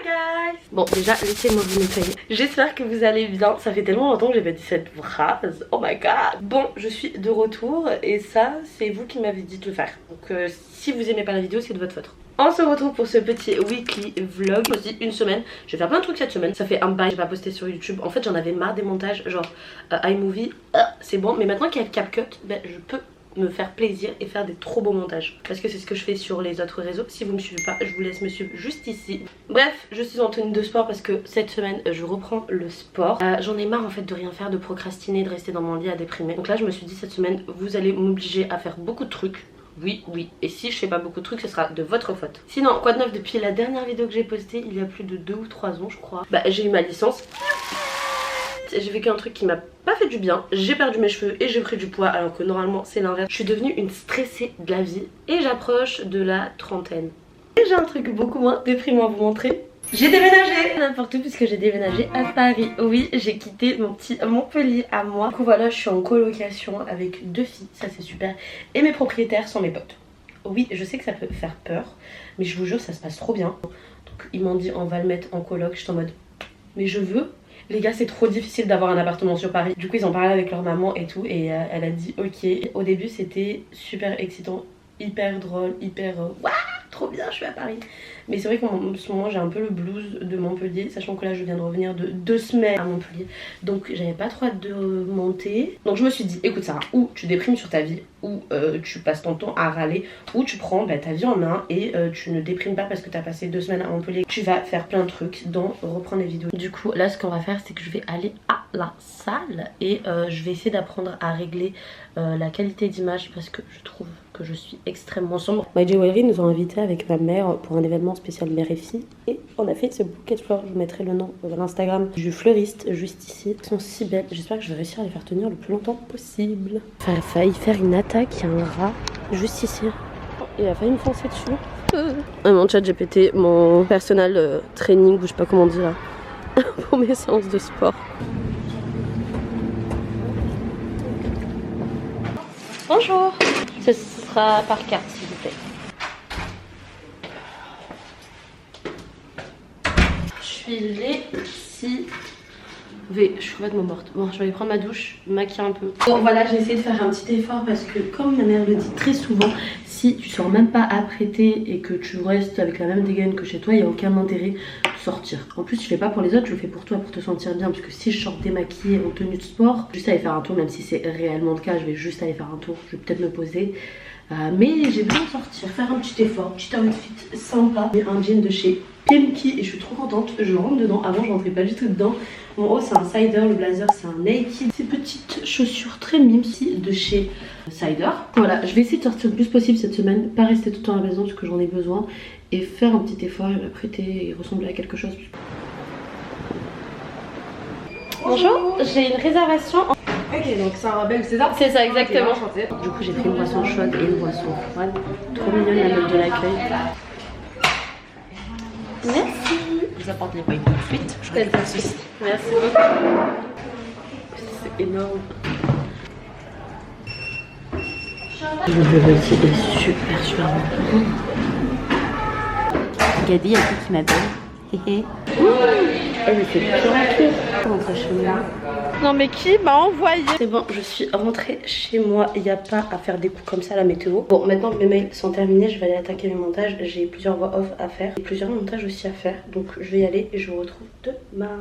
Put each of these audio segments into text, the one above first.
guys. Bon déjà laissez-moi vous nettoyer. J'espère que vous allez bien. Ça fait tellement longtemps que j'ai pas dit cette phrase. Oh my god. Bon je suis de retour et ça c'est vous qui m'avez dit de le faire. Donc si vous aimez pas la vidéo c'est de votre faute. On se retrouve pour ce petit weekly vlog. Je me suis dit une semaine, je vais faire plein de trucs cette semaine. Ça fait un bail, j'ai pas posté sur YouTube. En fait j'en avais marre des montages, genre iMovie, c'est bon. Mais maintenant qu'il y a CapCut, ben, je peux me faire plaisir et faire des trop beaux montages. Parce que c'est ce que je fais sur les autres réseaux. Si vous me suivez pas, je vous laisse me suivre juste ici. Bref, je suis en tenue de sport parce que cette semaine je reprends le sport. J'en ai marre en fait de rien faire, de procrastiner, de rester dans mon lit à déprimer. Donc là je me suis dit cette semaine, vous allez m'obliger à faire beaucoup de trucs. Oui, et si je fais pas beaucoup de trucs, ce sera de votre faute. Sinon, quoi de neuf depuis la dernière vidéo que j'ai postée, il y a plus de 2 ou 3 ans je crois. Bah j'ai eu ma licence. J'ai vécu un truc qui m'a pas fait du bien. J'ai perdu mes cheveux et j'ai pris du poids alors que normalement c'est l'inverse. Je suis devenue une stressée de la vie et j'approche de la trentaine. Et j'ai un truc beaucoup moins déprimant à vous montrer. J'ai déménagé n'importe où puisque j'ai déménagé à Paris. Oui, j'ai quitté mon petit Montpellier à moi. Du coup voilà, je suis en colocation avec 2 filles, ça c'est super. Et mes propriétaires sont mes potes. Oui, je sais que ça peut faire peur, mais je vous jure ça se passe trop bien. Donc ils m'ont dit on va le mettre en coloc, je suis en mode mais je veux. Les gars c'est trop difficile d'avoir un appartement sur Paris. Du coup ils ont parlé avec leur maman et tout et elle a dit ok. Au début c'était super excitant, hyper drôle, hyper waouh trop bien je suis à Paris. Mais c'est vrai qu'en ce moment j'ai un peu le blues de Montpellier, sachant que là je viens de revenir de 2 semaines à Montpellier. Donc j'avais pas trop hâte de monter. Donc je me suis dit écoute Sarah, ou tu déprimes sur ta vie, ou tu passes ton temps à râler, ou tu prends ta vie en main et tu ne déprimes pas parce que t'as passé 2 semaines à Montpellier. Tu vas faire plein de trucs dont reprendre les vidéos. Du coup là ce qu'on va faire c'est que je vais aller à la salle et je vais essayer d'apprendre à régler la qualité d'image parce que je trouve que je suis extrêmement sombre. My Jewelry nous ont invités avec ma mère pour un événement spécial mère et fille et on a fait ce bouquet de fleurs. Je vous mettrai le nom de l'Instagram du fleuriste juste ici. Elles sont si belles, j'espère que je vais réussir à les faire tenir le plus longtemps possible. Enfin, il a failli faire une attaque, il y a un rat juste ici. Oh, il a failli me foncer dessus. Mon chat GPT, mon personal training, ou je sais pas comment on dit là, pour mes séances de sport. Bonjour, ce sera par carte s'il vous plaît. Je suis lessivée, je suis complètement morte. Bon, je vais aller prendre ma douche, me maquiller un peu. Bon voilà, j'ai essayé de faire un petit effort parce que comme ma mère le dit très souvent, si tu sors même pas apprêtée et que tu restes avec la même dégaine que chez toi, il n'y a aucun intérêt de sortir. En plus je fais pas pour les autres, je le fais pour toi, pour te sentir bien. Parce que si je sors démaquillée en tenue de sport, juste aller faire un tour, même si c'est réellement le cas, je vais juste aller faire un tour, je vais peut-être me poser. Mais j'ai besoin de sortir, faire un petit effort, petit outfit sympa. J'ai un jean de chez Pimki et je suis trop contente, je rentre dedans. Avant je rentrais pas du tout dedans. Mon haut c'est un Cider, le blazer c'est un Naked. Ces petites chaussures très mimes de chez Cider. Voilà, je vais essayer de sortir le plus possible cette semaine, pas rester tout le temps à la maison parce que j'en ai besoin. Et faire un petit effort et m'apprêter et ressembler à quelque chose. Bonjour, j'ai une réservation. Ok, donc c'est un bel César. C'est ça, exactement. Okay, du coup, j'ai pris une boisson chaude et une boisson froide. Trop mignonne la meuf de l'accueil. Merci. Je vous apporte les points tout de suite. Je reste pas de soucis. Merci beaucoup. C'est énorme. Le bubble tea est super bon. Gadi, il y a qui m'appelle. Elle fait plus rapide. Rentrer chez moi. Non mais qui m'a envoyé? C'est bon, je suis rentrée chez moi. Il n'y a pas à faire des coups comme ça la météo. Bon, maintenant que mes mails sont terminés, je vais aller attaquer mes montages. J'ai plusieurs voix off à faire et plusieurs montages aussi à faire. Donc je vais y aller et je vous retrouve demain.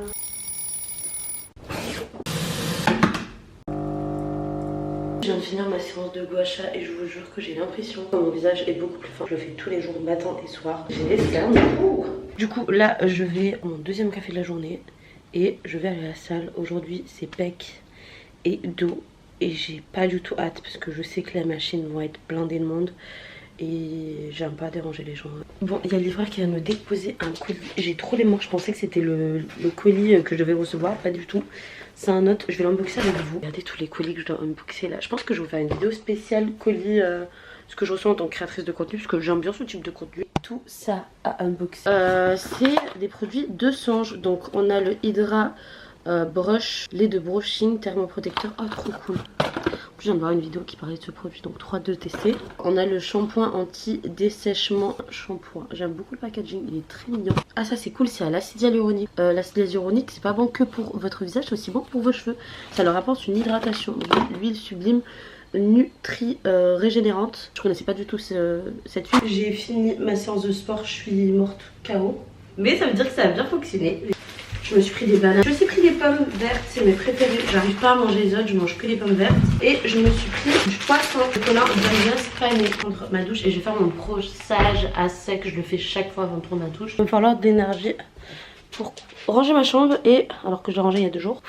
Je viens de finir ma séance de gua sha et je vous jure que j'ai l'impression que mon visage est beaucoup plus fin. Je le fais tous les jours, matin et soir. J'ai les cernes. Du coup là je vais à mon 2e café de la journée et je vais aller à la salle. Aujourd'hui c'est pec et dos et j'ai pas du tout hâte parce que je sais que les machines vont être blindées de monde et j'aime pas déranger les gens. Bon, il y a le livreur qui vient me déposer un colis. J'ai trop les manches, je pensais que c'était le colis que je devais recevoir, pas du tout. C'est un autre, je vais l'unboxer avec vous. Regardez tous les colis que je dois unboxer là. Je pense que je vais vous faire une vidéo spéciale colis, ce que je reçois en tant que créatrice de contenu, parce que j'aime bien ce type de contenu. Tout ça à unboxer. C'est des produits de Songe. Donc on a le Hydra brush, lait de brushing, thermoprotecteur. Oh trop cool. Je viens de voir une vidéo qui parlait de ce produit, donc 3, 2, tester. On a le shampoing anti-dessèchement shampoing. J'aime beaucoup le packaging, il est très mignon. Ah ça c'est cool, c'est à l'acide hyaluronique. L'acide hyaluronique c'est pas bon que pour votre visage, c'est aussi bon pour vos cheveux. Ça leur apporte une hydratation, l'huile sublime nutri régénérante. Je connaissais pas du tout cette huile. J'ai fini ma séance de sport, je suis morte KO. Mais ça veut dire que ça a bien fonctionné. Je me suis pris des bananes. Je me suis pris des pommes vertes, c'est mes préférés. J'arrive pas à manger les autres, je mange que les pommes vertes. Et je me suis pris du poisson chocolat d'Alsace pané contre ma douche. Et je vais faire mon brossage à sec. Je le fais chaque fois avant de prendre ma douche. Il va me falloir de l'énergie pour ranger ma chambre. Et alors que je l'ai rangée il y a 2 jours.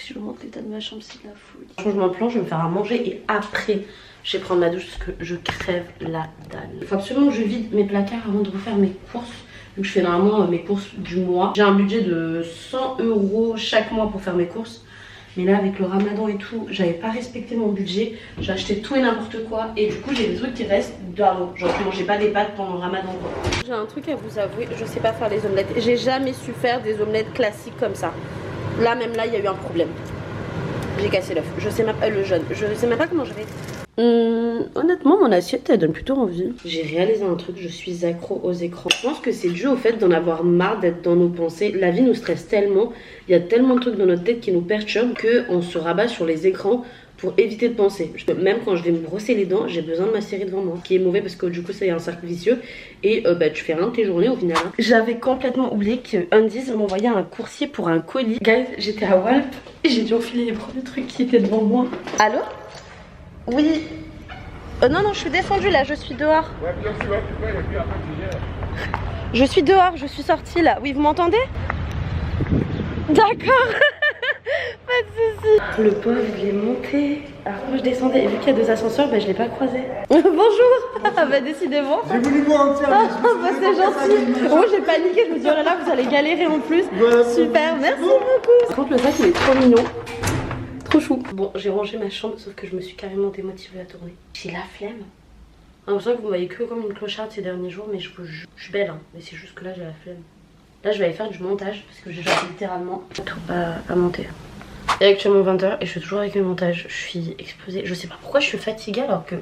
Si je vous montre l'état de ma chambre, c'est de la folie. Changement de plan, je vais me faire à manger et après je vais prendre ma douche parce que je crève la dalle. Il faut absolument que je vide mes placards avant de refaire mes courses. Donc je fais normalement mes courses du mois. J'ai un budget de 100 € chaque mois pour faire mes courses. Mais là avec le ramadan et tout, j'avais pas respecté mon budget. J'ai acheté tout et n'importe quoi. Et du coup j'ai des trucs qui restent d'avant. Genre je mangeais pas des pâtes pendant le ramadan quoi. J'ai un truc à vous avouer, je sais pas faire les omelettes. J'ai jamais su faire des omelettes classiques comme ça. Là même là il y a eu un problème. J'ai cassé l'œuf. Je sais même pas le jaune. Je sais même pas comment je vais. Honnêtement, mon assiette elle donne plutôt envie. J'ai réalisé un truc, je suis accro aux écrans. Je pense que c'est dû au fait d'en avoir marre d'être dans nos pensées. La vie nous stresse tellement, il y a tellement de trucs dans notre tête qui nous perturbent qu'on se rabat sur les écrans pour éviter de penser. Même quand je vais me brosser les dents, j'ai besoin de ma série devant moi. Ce qui est mauvais parce que du coup ça y a un cercle vicieux. Et tu fais rien de tes journées au final. J'avais complètement oublié que Undies m'envoyait un coursier pour un colis. Guys, j'étais à Walp et j'ai dû enfiler les premiers trucs qui étaient devant moi. Allô? Oui. Non, je suis descendue là, je suis dehors. Ouais, bien sûr, et puis après, je suis dehors, je suis sortie là. Oui, vous m'entendez? D'accord. Pas de soucis. Le pauvre, il est monté. Alors, moi je descendais et vu qu'il y a 2 ascenseurs, je l'ai pas croisé. Bonjour. Décidément. J'ai voulu voir un petit c'est gentil. Oh, j'ai paniqué, je me dis oh là là, vous allez galérer en plus. Voilà, super, merci beaucoup. Par contre, le sac il est trop mignon. Trop chou. Bon, j'ai rangé ma chambre, sauf que je me suis carrément démotivée à tourner. J'ai la flemme. J'ai l'impression que vous voyez que comme une clocharde ces derniers jours, mais je suis belle, hein. Mais c'est juste que là, j'ai la flemme. Là, je vais aller faire du montage parce que j'ai littéralement tout à monter. Il est actuellement 20 h et je suis toujours avec le montage. Je suis explosée. Je sais pas pourquoi je suis fatiguée alors que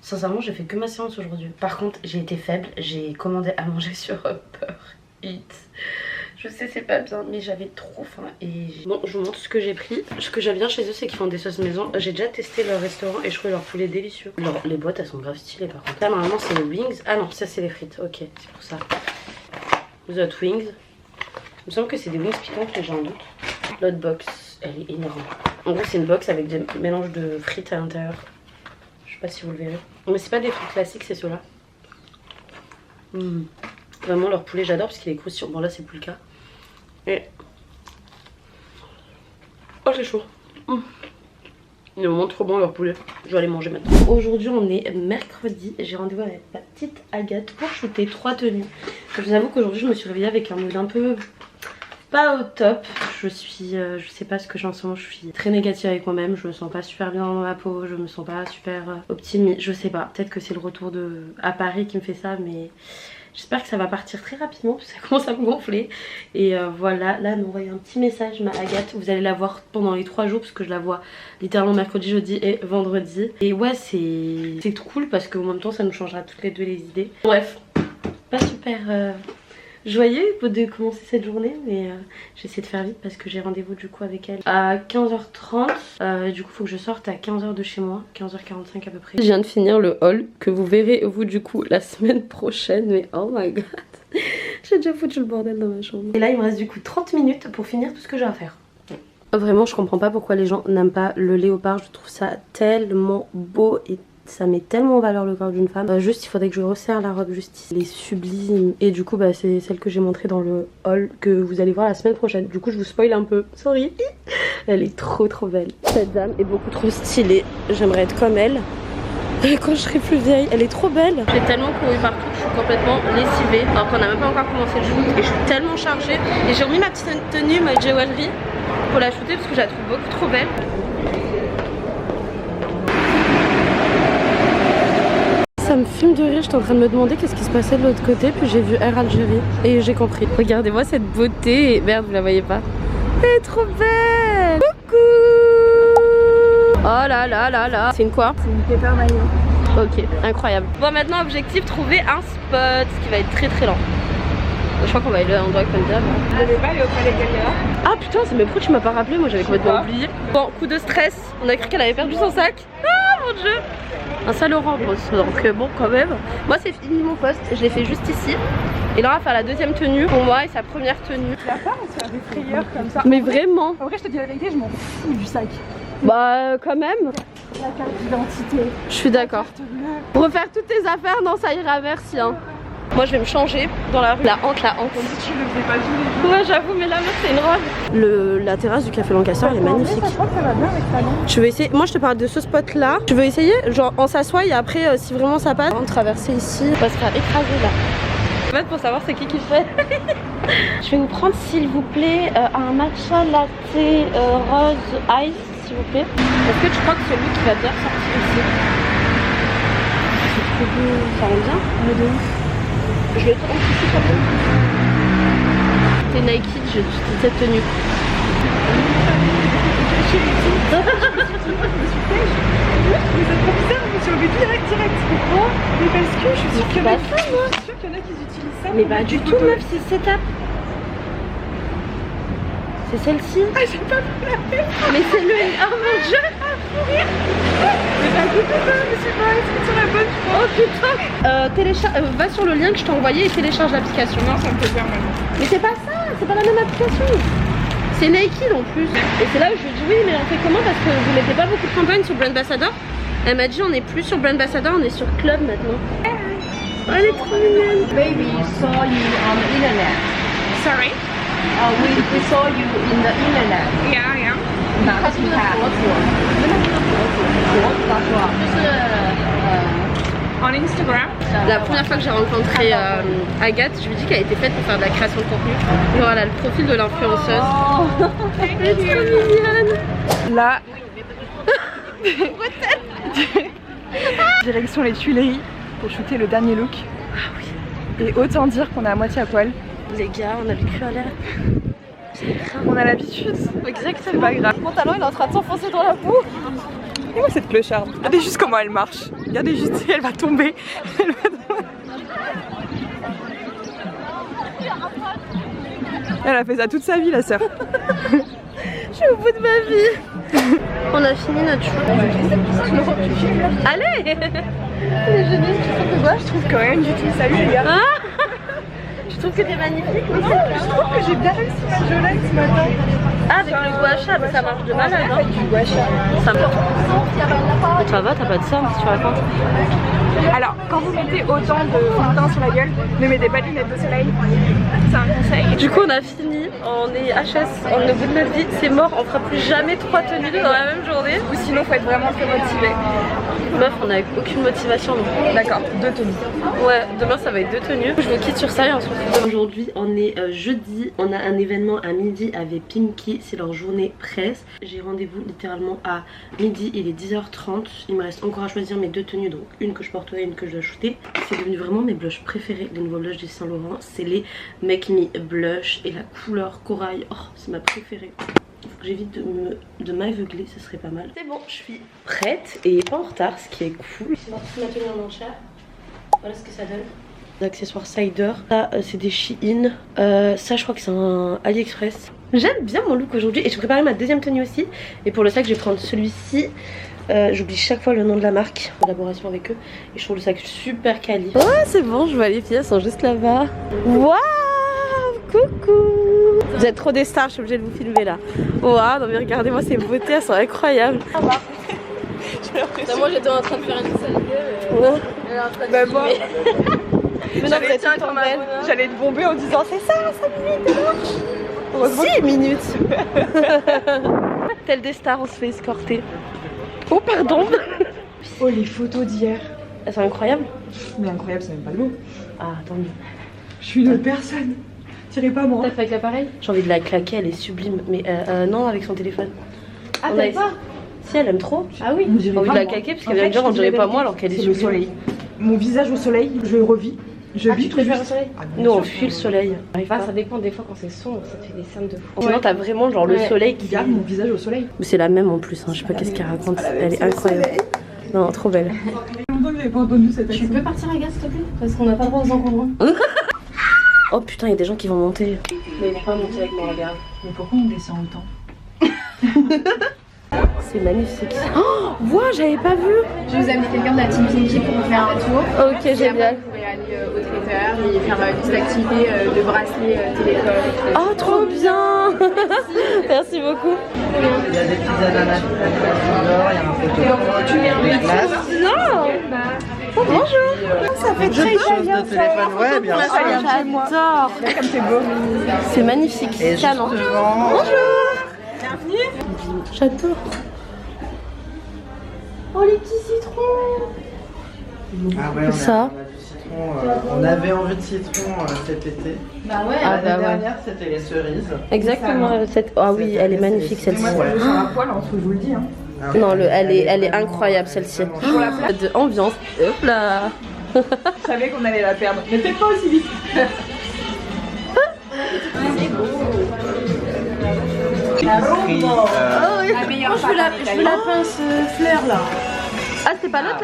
sincèrement, j'ai fait que ma séance aujourd'hui. Par contre, j'ai été faible. J'ai commandé à manger sur Uber Eats. Je sais c'est pas bien mais j'avais trop faim et bon je vous montre ce que j'ai pris. Ce que j'aime bien chez eux c'est qu'ils font des sauces maison. J'ai déjà testé leur restaurant et je trouve leur poulet délicieux. Les boîtes elles sont grave stylées par contre. Là normalement c'est les wings. Ah non ça c'est les frites, ok c'est pour ça. The wings. Il me semble que c'est des wings piquantes mais j'ai un doute. L'autre box elle est énorme. En gros c'est une box avec des mélanges de frites à l'intérieur. Je sais pas si vous le verrez. Mais c'est pas des frites classiques c'est ceux-là. Vraiment leur poulet j'adore parce qu'il est croustillant. Bon là c'est plus le cas. Et... oh c'est chaud. Il est vraiment trop bon leur poulet. Je vais aller manger maintenant. Aujourd'hui on est mercredi et j'ai rendez-vous avec ma petite Agathe pour shooter 3 tenues. Je vous avoue qu'aujourd'hui je me suis réveillée avec un mood un peu pas au top. Je sais pas ce que j'ai en ce moment, je suis très négative avec moi-même. Je me sens pas super bien dans ma peau, je me sens pas super optimiste. Je sais pas, peut-être que c'est le retour à Paris qui me fait ça mais... j'espère que ça va partir très rapidement parce que ça commence à me gonfler. Et voilà, là elle m'a envoyé un petit message, ma Agathe. Vous allez la voir pendant les 3 jours parce que je la vois littéralement mercredi, jeudi et vendredi. Et ouais, c'est cool parce qu'en même temps ça nous changera toutes les deux les idées. Bref, pas super joyeux de commencer cette journée mais j'essaie de faire vite parce que j'ai rendez-vous du coup avec elle à 15h30. Du coup faut que je sorte à 15h de chez moi, 15h45 à peu près. Je viens de finir le haul que vous verrez vous du coup la semaine prochaine mais oh my god j'ai déjà foutu le bordel dans ma chambre. Et là il me reste du coup 30 minutes pour finir tout ce que j'ai à faire. Vraiment je comprends pas pourquoi les gens n'aiment pas le léopard, je trouve ça tellement beau et ça met tellement en valeur le corps d'une femme. Juste il faudrait que je resserre la robe juste ici. Elle est sublime. Et du coup c'est celle que j'ai montrée dans le haul que vous allez voir la semaine prochaine. Du coup je vous spoil un peu. Sorry. Elle est trop belle. Cette dame est beaucoup trop stylée. J'aimerais être comme elle. Quand je serai plus vieille. Elle est trop belle. J'ai tellement couru partout que je suis complètement lessivée. Alors qu'on n'a même pas encore commencé le shoot. Et je suis tellement chargée. Et j'ai remis ma petite tenue, ma jewelry pour la shooter parce que je la trouve beaucoup trop belle. Ça me fume de rire, j'étais en train de me demander qu'est-ce qui se passait de l'autre côté, puis j'ai vu Air Algérie et j'ai compris. Regardez-moi cette beauté, merde vous la voyez pas. Elle est trop belle. Coucou. Oh là là là là. C'est une quoi? C'est une pepper mayo. Ok, incroyable. Bon, maintenant, objectif, trouver un spot, ce qui va être très très lent. Je crois qu'on va aller à l'endroit comme d'hab. Vous n'allez pas aller au palais Galliera? Ah putain, c'est mes pro, tu m'as pas rappelé, moi j'avais complètement oublié. Bon, coup de stress, on a cru qu'elle avait perdu son sac. Ah mon dieu. Un Saint-Laurent boss, donc bon quand même. Moi c'est fini mon poste, je l'ai fait juste ici. Et là on va faire la deuxième tenue pour moi et sa première tenue. La femme on se fait des frayeurs comme ça. Mais vraiment. En vrai je te dis la vérité, je m'en fous du sac. Bah quand même. La carte d'identité. Je suis d'accord. Refaire toutes tes affaires, non ça ira, merci hein. Moi je vais me changer dans la rue. La honte, la honte. On dit tu le fais pas tous les jours. Ouais j'avoue, mais la meuf c'est une robe. La terrasse du Café Lancaster elle est magnifique. Je crois que ça va bien avec ça, non? Je vais essayer, moi je te parle de ce spot là. Tu veux essayer? Genre on s'assoit et après si vraiment ça passe, on va traverser ici. On va se faire écraser là. En fait pour savoir c'est qui le fait. Je vais vous prendre s'il vous plaît un matcha latte rose ice s'il vous plaît. Est-ce que tu crois que c'est lui qui va bien sortir ici? C'est trop beau, ça rend bien? Mais de ouf. Je le trouve ici comme ça. C'est Nike, j'ai cette tenue. J'ai envie direct. Pourquoi? Mais parce que je suis sûre qu'il y en a qui utilisent ça. Mais pas du tout meuf, c'est cette app. C'est celle-ci. Ah j'ai pas vu la tête. Mais c'est le... Oh mon dieu. Mais bah écoute mais c'est pas, est-ce que tu la bonne? Oh putain. Va sur le lien que je t'ai envoyé et télécharge l'application. Non ça me fait peur maintenant. Mais c'est pas ça, c'est pas la même application. C'est Nike en plus. Et c'est là où je lui dis oui mais on fait comment parce que vous mettez pas beaucoup de campagne sur Brand Ambassador. Elle m'a dit on n'est plus sur Brand Ambassador, on est sur Club maintenant. Oh, elle est trop mignonne. Baby, we saw you on the internet. Sorry? We saw you in the internet. Yeah. 哪个平台？佛祖，En Instagram? La première fois que j'ai rencontré Agathe, je lui dis qu'elle était faite pour faire de la création de contenu. Et voilà le profil de l'influenceuse. Elle est trop mignonne. Là. Direction les Tuileries pour shooter le dernier look. Ah oui. Et autant dire qu'on est à moitié à poil. Les gars, on avait cru à l'air. On a l'habitude. Exactement. C'est pas grave. Mon talon il est en train de s'enfoncer dans la boue. Et moi cette clocharde. Regardez juste comment elle marche. Regardez juste, elle va tomber. Elle a fait ça toute sa vie la sœur. Je suis au bout de ma vie. On a fini notre shoot. Allez. Je trouve que rien du tout. Salut les gars. Ah, je trouve que t'es magnifique. Je trouve que j'ai bien réussi ma jolette ce matin. Ah, avec le gua sha, mais ça marche de malade, hein. Du gua sha. Ça marche. Ça va, t'as pas de ça, si tu racontes. Alors, quand vous mettez autant de fond de teint sur la gueule, ne mettez pas de lunettes de soleil. C'est un conseil. Du coup, on a fini. On est HS, on est au bout de notre vie. C'est mort, on fera plus jamais 3 tenues dans la même journée. Ou sinon, faut être vraiment très motivé. Meuf, on a aucune motivation. D'accord, 2 tenues. Ouais, demain ça va être 2 tenues. Je vous quitte sur ça et on se retrouve. Aujourd'hui, on est jeudi. On a un événement à midi avec Pinky. C'est leur journée presse. J'ai rendez-vous littéralement à midi. Il est 10h30. Il me reste encore à choisir mes 2 tenues. Donc une que je porterai et une que je dois shooter. C'est devenu vraiment mes blushs préférés. Les nouveaux blushs de Saint Laurent. C'est les Make Me Blush. Et la couleur corail. Oh, c'est ma préférée. Faut que j'évite de m'aveugler, ce serait pas mal. C'est bon, je suis prête et pas en retard, ce qui est cool. C'est parti ma tenue en enchère. Voilà ce que ça donne. Des accessoires Cider. Ça, c'est des Shein. Ça, je crois que c'est un AliExpress. J'aime bien mon look aujourd'hui et je préparais ma deuxième tenue aussi. Et pour le sac, je vais prendre celui-ci. J'oublie chaque fois le nom de la marque. Collaboration avec eux. Et je trouve le sac super quali. Oh, c'est bon, je vois les filles, elles sont juste là-bas. Waouh! Coucou! Vous êtes trop des stars, je suis obligée de vous filmer là. Waouh, non mais regardez-moi ces beautés, elles sont incroyables. Ça va. J'ai l'impression. Moi j'étais en train de faire une sale gueule. Ouais. Elle est en train de Bah filmer. Mais non, vous êtes tout le temps belle. J'allais te bomber en disant c'est ça, 5 minutes. 6 minutes. Tel des stars, on se fait escorter. Oh pardon. Oh les photos d'hier. Elles sont incroyables. Mais incroyable, c'est même pas le mot. Ah, tant mieux. Je suis une autre personne. Tirez pas moi. T'as fait avec l'appareil? J'ai envie de la claquer, elle est sublime. Mais non, avec son téléphone. Ah, On t'as a- pas? Si, elle aime trop. Ah oui. J'ai envie de la claquer parce qu'elle vient de dire on dirait pas moi alors qu'elle est C'est le sublime. soleil. Mon visage au soleil, je le revis. Je vis tu tout préfères le juste. soleil? Nous on fuit le soleil. Ça dépend des fois quand c'est sombre, ça te fait des scènes de fou. Sinon t'as vraiment genre le Ouais. soleil qui... Regarde mon visage au soleil. Mais c'est la même en plus, hein. Je sais pas qu'est-ce qu'elle raconte. Elle est incroyable. Non, trop belle. Ça fait longtemps que j'avais pas entendu cette Tu peux partir à gaz s'il te plaît? Parce qu'on n'a pas le droit aux encombrants. Oh putain, il y a des gens qui vont monter. Mais ils vont pas monter avec moi, regarde. Mais pourquoi on descend autant? C'est magnifique. Oh, vois, j'avais pas vu. Je vais vous amener quelqu'un de la team Pinky pour vous faire un tour. Ok, Et après, génial. vous pourrez aller au traiteur et faire une petite activité de bracelet téléphone. Oh, trop bien. Merci beaucoup. Il y a des petits ananas dehors, il y a un photo. Tu mets un glace. Non. Oh, bonjour. Ça fait très Chose de téléphone, ouais, bien sûr. J'adore. Comme c'est beau. C'est magnifique. Et juste Canon. devant, J'adore. Oh, les petits citrons. ah ouais, on Ça. a du citron. On avait envie de citron cet été. Bah ouais. Ah, L'année bah ouais. dernière, c'était les cerises. Exactement. Cette... Ah oui, elle est magnifique celle-ci. Moi, c'est sur un poil, entre, je vous le dis. Hein. Non, elle est incroyable celle-ci. De ambiance. Hop là. Je savais qu'on allait la perdre. Mais peut-être pas aussi vite. Épicerie, La meilleure Je veux la pince fleur là. Ah, c'était pas l'autre,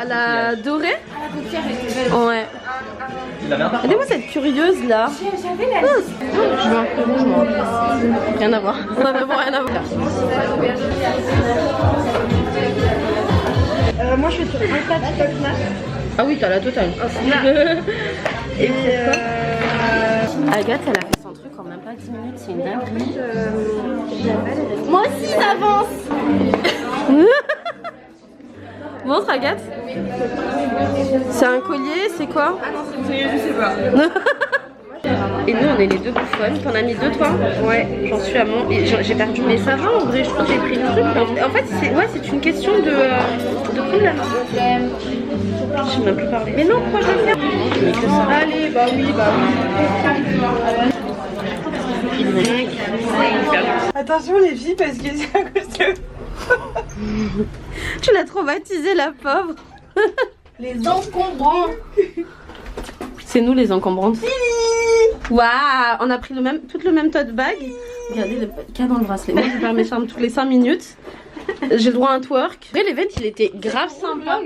la dorée? La paupière était belle. Ouais. Regardez-moi cette curieuse là. Je veux un peu rouge moi. Rien à voir. On a vraiment rien à voir. Moi, je suis sur un plat de Ah oui, t'as la totale. Et Agathe, elle a fait son truc en même pas 10 minutes, c'est une dinguerie. Moi aussi, ça avance. Montre Agathe. C'est un collier, c'est quoi? Je sais pas. Et nous, on est les deux bouffonnes. T'en as mis deux, toi? Ouais, j'en suis à mon. Et j'ai perdu mes savons, en vrai. Je crois que j'ai pris le truc. En fait, c'est une question de prendre la main. Je sais même plus parler. Mais non, pourquoi je vais le faire? Allez, bah oui, bah oui. Attention les filles, parce que c'est à cause de... Tu l'as traumatisée, la pauvre. Les encombrants. C'est nous les encombrantes. Waouh, on a pris tout le même tote bag. Regardez le cas dans le bracelet. Moi je perds mes charmes toutes les 5 minutes. J'ai le droit à un twerk. Après l'event il était grave sympa.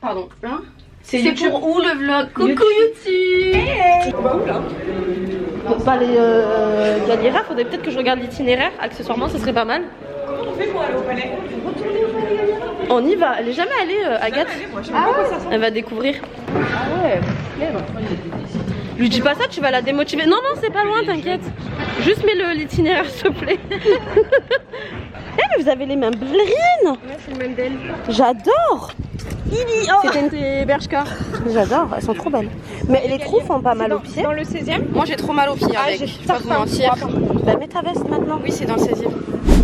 Pardon. Hein? C'est pour où le vlog? Coucou YouTube. Bah où là? Pour pas aller Galliera, faudrait peut-être que je regarde l'itinéraire. Accessoirement, ce serait pas mal. Comment on fait pour aller au palais? On y va. Elle est jamais allée, Agathe. Moi, je sais pas quoi ça ressemble. Elle va découvrir. Ah ouais. Lui dis pas ça, tu vas la démotiver. Non, non, c'est pas loin, t'inquiète. Juste mets l'itinéraire, s'il te plaît. Eh, mais vous avez les mêmes ballerines. Ouais, c'est le même d'elle. J'adore. C'était une Bershka. J'adore, elles sont trop belles. Mais les trous font pas mal aux pieds. Dans le 16e? Moi j'ai trop mal aux pieds avec, je vais pas vous mentir. Bah mets ta veste maintenant. Oui, c'est dans le 16e.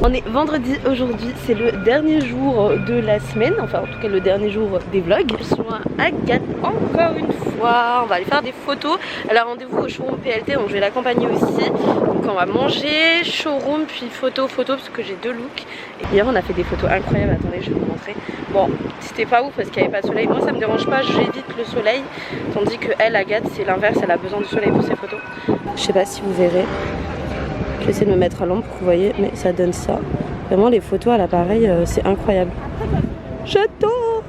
On est vendredi aujourd'hui, c'est le dernier jour de la semaine, enfin en tout cas le dernier jour des vlogs. Je suis à Agathe encore une fois, on va aller faire des photos. Elle a rendez-vous au showroom PLT, donc je vais l'accompagner aussi. Donc on va manger, showroom, puis photo, parce que j'ai deux looks. Et hier on a fait des photos incroyables, attendez je vais vous montrer. Bon, c'était pas ouf parce qu'il n'y avait pas de soleil. Moi ça me dérange pas, j'évite le soleil. Tandis que elle, Agathe, c'est l'inverse, elle a besoin du soleil pour ses photos. Je sais pas si vous verrez. Je vais essayer de me mettre à l'ombre pour que vous voyez, mais ça donne ça. Vraiment les photos à l'appareil, c'est incroyable. J'adore.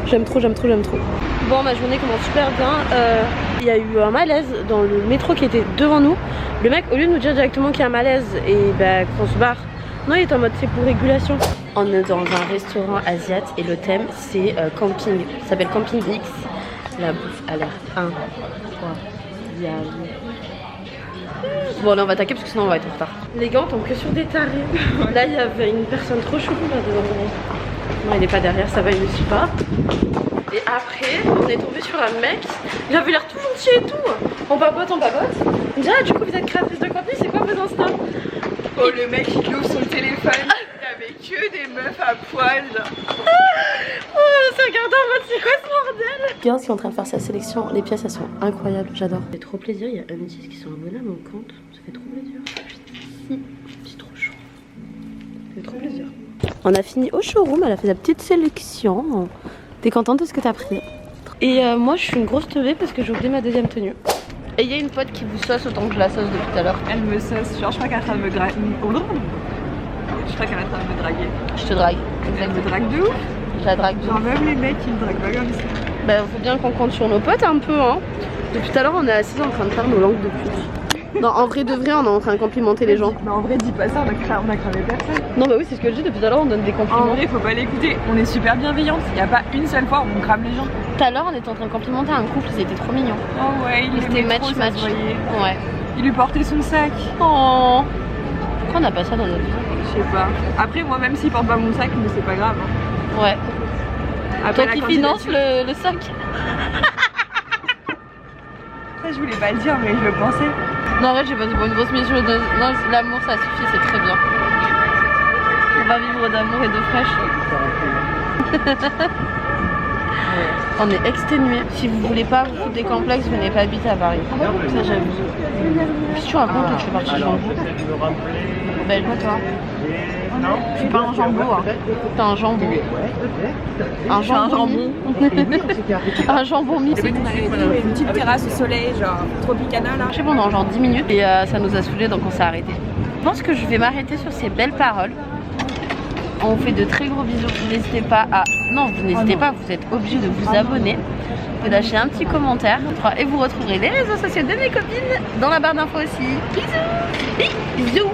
J'aime trop. Bon, ma journée commence super bien. Il y a eu un malaise dans le métro qui était devant nous. Le mec, au lieu de nous dire directement qu'il y a un malaise et bah, qu'on se barre, non, il est en mode c'est pour régulation. On est dans un restaurant asiatique et le thème c'est camping. Ça s'appelle Camping X. La bouffe a l'air incroyable. Bon, là on va attaquer parce que sinon on va être en retard. Les gants tombent que sur des tarés. Là il y avait une personne trop chelou là devant. Non, il est pas derrière, ça va, il ne suit pas. Et après, on est tombé sur un mec. Il avait l'air tout gentil et tout. On papote. Il me dit ah, du coup vous êtes créatrice de contenu, c'est quoi vos Insta? Oh, le mec il ouvre son téléphone, il y avait que des meufs à poil. Oh, c'est regardant en mode c'est quoi ce bordel? Regarde qui est en train de faire sa sélection. Les pièces elles sont incroyables, j'adore. Ça fait trop plaisir, il y a Améthyste qui sont abonnés à mon compte. Ça fait trop plaisir. C'est trop chaud. Ça fait trop plaisir. On a fini au showroom, elle a fait sa petite sélection. T'es contente de ce que t'as pris? Et moi je suis une grosse teubée parce que j'ai oublié ma deuxième tenue. Et il y a une pote qui vous sauce autant que je la sauce depuis tout à l'heure. Elle me sauce, genre je crois qu'elle est en train de me draguer. Je crois qu'elle est en train de me draguer. Je te drague. Elle me drague de ouf. Je la drague. Genre même les mecs ils me draguent pas comme ça. Bah faut bien qu'on compte sur nos potes un peu hein. Depuis tout à l'heure on est assis en train de faire nos langues de pute. Non en vrai de vrai on est en train de complimenter les gens. Non en vrai dis pas ça, on a cramé personne. Non bah oui c'est ce que je dis depuis tout à l'heure on donne des compliments. En vrai faut pas l'écouter, on est super bienveillante. Il y a pas une seule fois où on crame les gens. Tout à l'heure on était en train de complimenter un couple, ils étaient trop mignons. Oh ouais, il C'était aimait match trop, ça se voyait. Ouais. Il lui portait son sac. Oh. Pourquoi on n'a pas ça dans notre vie? Je sais pas. Après moi même s'il porte pas mon sac, mais c'est pas grave. Hein. Ouais. Après, toi qui finance le sac. Je voulais pas le dire mais je le pensais. Non en vrai j'ai passé pour une grosse mission de... Non l'amour ça suffit c'est très bien. On va vivre d'amour et d'eau fraîche. On est exténués. Si vous voulez pas vous foutre des complexes, venez pas habiter à Paris. Ça j'avoue. Puis tu racontes que tu fais partie de Jambon. Belle quoi toi? Je suis pas un jambon hein. T'es un jambon. Un jambon. Un jambon mixé. Une petite terrasse au soleil, genre Tropicana là. Je sais pendant genre 10 minutes et ça nous a saoulés donc on s'est arrêté. Je pense que je vais m'arrêter sur ces belles paroles. On vous fait de très gros bisous. N'hésitez pas à... Non, vous n'hésitez pas, vous êtes obligés de vous abonner, de lâcher un petit commentaire et vous retrouverez les réseaux sociaux de mes copines dans la barre d'infos aussi. Bisous. Bisous.